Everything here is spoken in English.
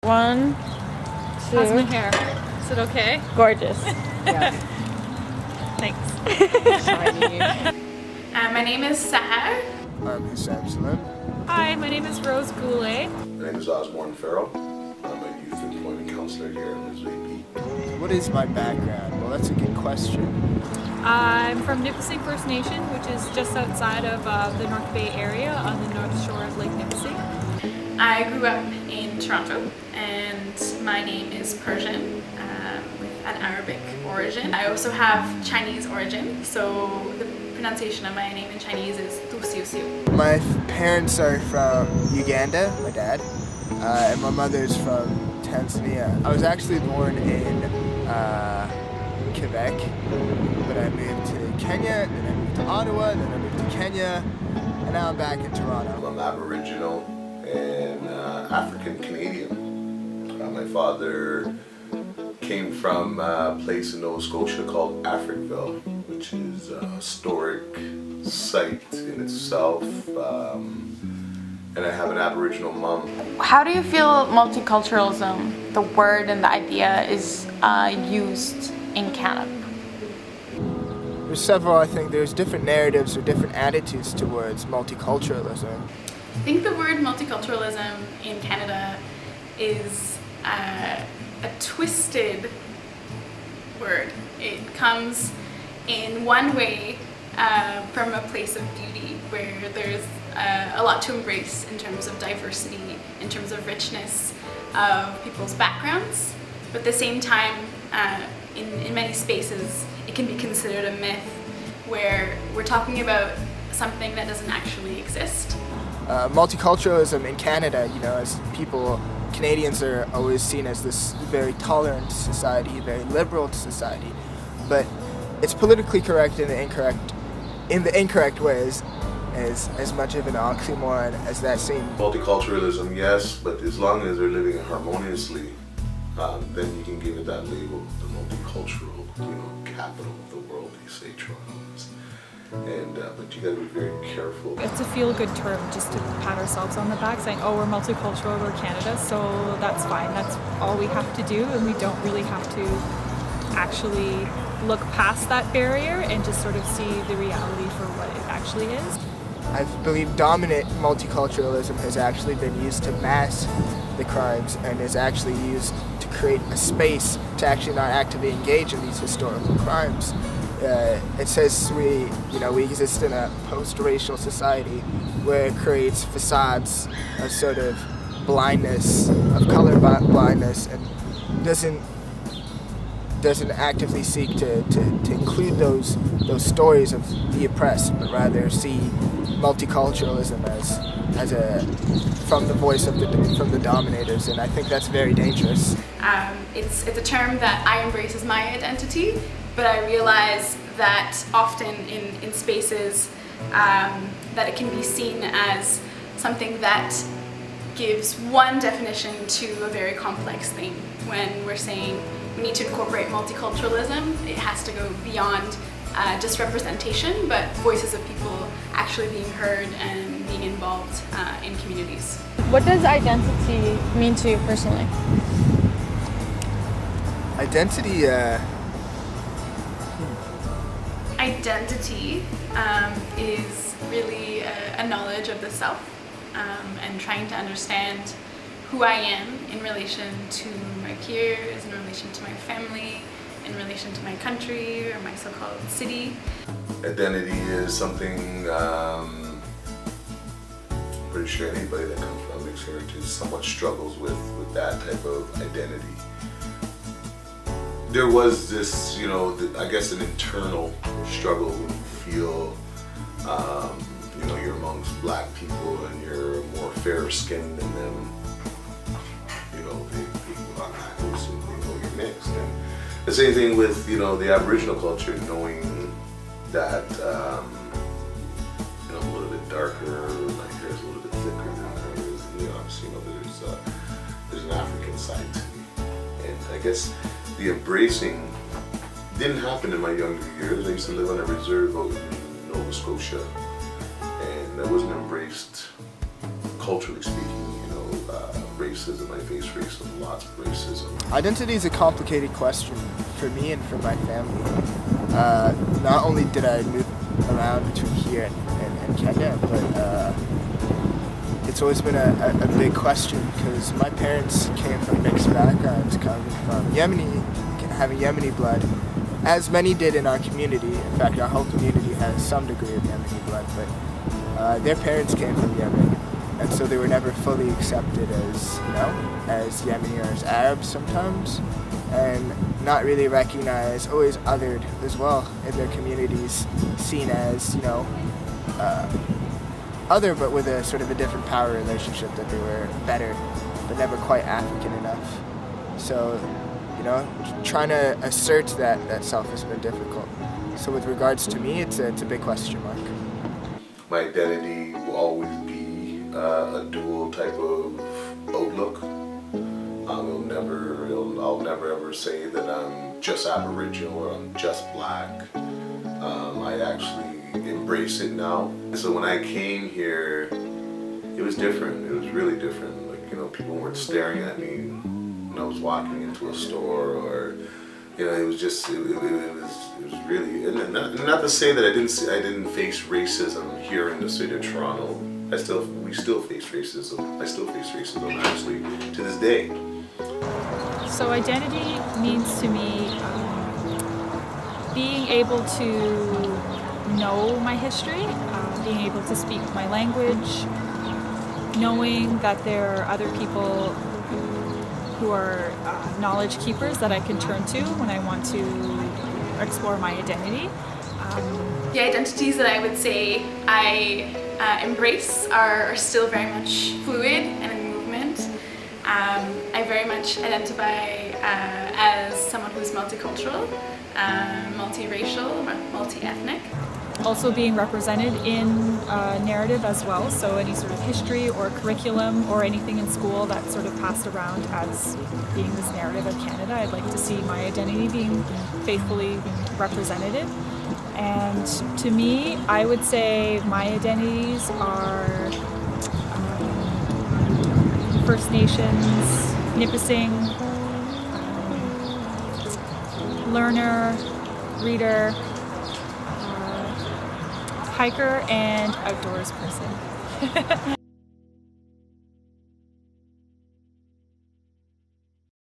1, 2. How's my hair? Is it okay? Gorgeous. Yeah. Thanks. Shiny. My name is Sahar. I'm Hussein Salim. Hi, my name is Rose Goulet. My name is Osborne Farrell. I'm a youth employment counselor here in Missouri. What is my background? Well, that's a good question. I'm from Nipissing First Nation, which is just outside of the North Bay area on the north shore of Lake Nipissing. I grew up in Toronto and my name is Persian with an Arabic origin. I also have Chinese origin, so the pronunciation of my name in Chinese is Tusiusiu. My parents are from Uganda, my dad, and my mother's from Tanzania. I was actually born in Quebec, but I moved to Kenya, then I moved to Ottawa, then I moved to Kenya, and now I'm back in Toronto. I'm Aboriginal and African Canadian. My father came from a place in Nova Scotia called Africville, which is a historic site in itself. And I have an Aboriginal mom. How do you feel multiculturalism, the word and the idea, is used in Canada? There's several, I think there's different narratives or different attitudes towards multiculturalism. I think the word multiculturalism in Canada is a twisted word. It comes in one way from a place of beauty where there's a lot to embrace in terms of diversity, in terms of richness of people's backgrounds, but at the same time in many spaces it can be considered a myth where we're talking about something that doesn't actually exist. Multiculturalism in Canada, you know, as people, Canadians are always seen as this very tolerant society, very liberal society, but it's politically correct in the incorrect ways, as much of an oxymoron as that seems. Multiculturalism, yes, but as long as they're living harmoniously, then you can give it that label, the multicultural, capital of the world. You say Toronto is, and but you got to be very careful. It's a feel-good term just to pat ourselves on the back saying, oh, we're multicultural, we're Canada, so that's fine. That's all we have to do, and we don't really have to actually look past that barrier and just sort of see the reality for what it actually is. I believe dominant multiculturalism has actually been used to mask the crimes and is actually used to create a space to actually not actively engage in these historical crimes. It says we exist in a post-racial society where it creates facades of sort of blindness, of color blindness, and doesn't actively seek to include those stories of the oppressed, but rather see multiculturalism as a from the voice of from the dominators, and I think that's very dangerous. It's a term that I embrace as my identity, but I realize that often in spaces that it can be seen as something that gives one definition to a very complex thing. When we're saying we need to incorporate multiculturalism, it has to go beyond just representation, but voices of people actually being heard and being involved in communities. What does identity mean to you personally? Identity, Identity is really a knowledge of the self and trying to understand who I am in relation to my peers, in relation to my family, in relation to my country or my so-called city. Identity is something I'm pretty sure anybody that comes from mixed heritage somewhat struggles with that type of identity. There was this, I guess an internal struggle when you feel, you're amongst black people and you're more fair-skinned than them. People are not wholesome, you're mixed. And the same thing with, the Aboriginal culture, knowing that, I'm a little bit darker, my hair is a little bit thicker than others. Obviously, there's an African side to me. And I guess the embracing didn't happen in my younger years. I used to live on a reserve out in Nova Scotia, and I wasn't embraced culturally speaking, racism. I face racism, lots of racism. Identity is a complicated question for me and for my family. Not only did I move around between here and Kenya, but it's always been a big question because my parents came from mixed backgrounds, coming from having Yemeni blood, as many did in our community. In fact, our whole community has some degree of Yemeni blood, but their parents came from Yemen, and so they were never fully accepted as Yemeni or as Arabs sometimes, and not really recognized, always othered as well in their communities, seen as, other but with a sort of a different power relationship, that they were better, but never quite African enough. So, trying to assert that self has been difficult. So with regards to me, it's a big question mark. My identity will always be a dual type of outlook. I'll never ever say that I'm just Aboriginal or I'm just Black. I actually embrace it now. So when I came here, it was different. It was really different. People weren't staring at me when I was walking into a store, or it was just it was really, and not to say that I didn't face racism here in the city of Toronto. We still face racism. I still face racism actually to this day. So identity means to me being able to know my history, being able to speak my language, knowing that there are other people who are knowledge keepers that I can turn to when I want to explore my identity. The identities that I would say I embrace are still very much fluid and in movement. I very much identify as someone who's multicultural, multiracial, multi-ethnic. Also being represented in narrative as well, so any sort of history or curriculum or anything in school that's sort of passed around as being this narrative of Canada. I'd like to see my identity being faithfully represented. And to me, I would say my identities are First Nations, Nipissing, learner, reader, hiker, and outdoors person.